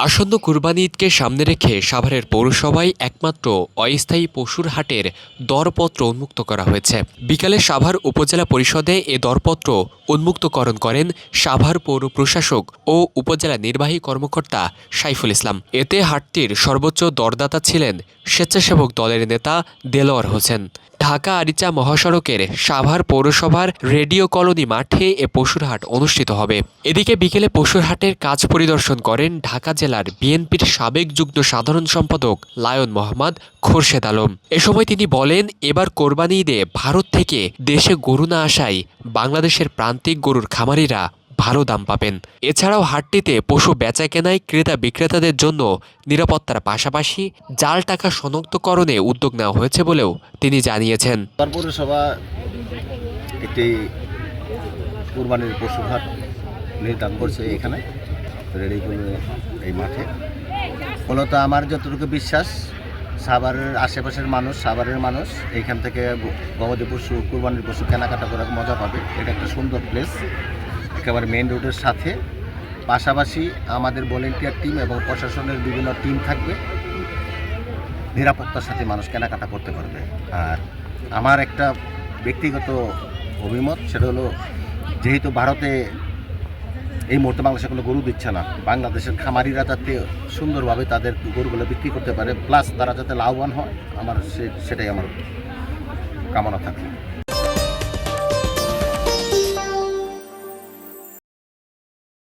আসন্ন কুরবানি ঈদকে সামনে রেখে সাভারের পৌরসভায় একমাত্র অস্থায়ী পশুর হাটের দরপত্র উন্মুক্ত করা হয়েছে। বিকালে সাভার উপজেলা পরিষদে এ দরপত্র উন্মুক্তকরণ করেন সাভার পৌর প্রশাসক ও উপজেলা নির্বাহী কর্মকর্তা সাইফুল ইসলাম। এতে হাটটির সর্বোচ্চ দরদাতা ছিলেন স্বেচ্ছাসেবক দলের নেতা দেলোয়ার হোসেন। ঢাকা আরিচা মহাসড়কের সাভার পৌরসভার রেডিও কলোনি মাঠে এ পশুর হাট অনুষ্ঠিত হবে। এদিকে বিকেলে পশুর হাটের কাজ পরিদর্শন করেন ঢাকা জেলার বিএনপির সাবেক যুগ্ম সাধারণ সম্পাদক লায়ন মোহাম্মদ খোরশেদ আলম। এ সময় তিনি বলেন, এবার কোরবানি ঈদে ভারত থেকে দেশে গরু না আসায় বাংলাদেশের প্রান্তিক গরুর খামারিরা ভালো দাম পাবেন। এছাড়াও হাটটিতে পশু বেচাকেনায় ক্রেতা বিক্রেতাদের জন্য নিরাপত্তার পাশাপাশি জাল টাকা শনাক্তকরণে উদ্যোগ নেওয়া হয়েছে বলেও তিনি জানিয়েছেন। পৌরসভা একটি কুরবানির পশুর হাট নির্ধারণ করছে এখানে রেডি করে এই মাঠে। মূলত আমার যতটুকু বিশ্বাস, সাভারের আশেপাশের মানুষ, সাভারের মানুষ এইখান থেকে গবাদি পশু, কুরবানির পশু কেনাকাটা করে মজা পাবে। এটা একটা সুন্দর প্লেস, একেবারে মেইন রোডের সাথে। পাশাপাশি আমাদের ভলেন্টিয়ার টিম এবং প্রশাসনের বিভিন্ন টিম থাকবে, নিরাপত্তার সাথে মানুষ কেনাকাটা করতে পারবে। আর আমার একটা ব্যক্তিগত অভিমত, সেটা হলো, যেহেতু ভারতে এই মুহূর্তে বাংলাদেশে কোনো গরু দিচ্ছে না, বাংলাদেশের খামারিরা যাতে সুন্দরভাবে তাদের গরুগুলো বিক্রি করতে পারে, প্লাস তারা যাতে লাভবান হয়, সেটাই আমার কামনা থাকে।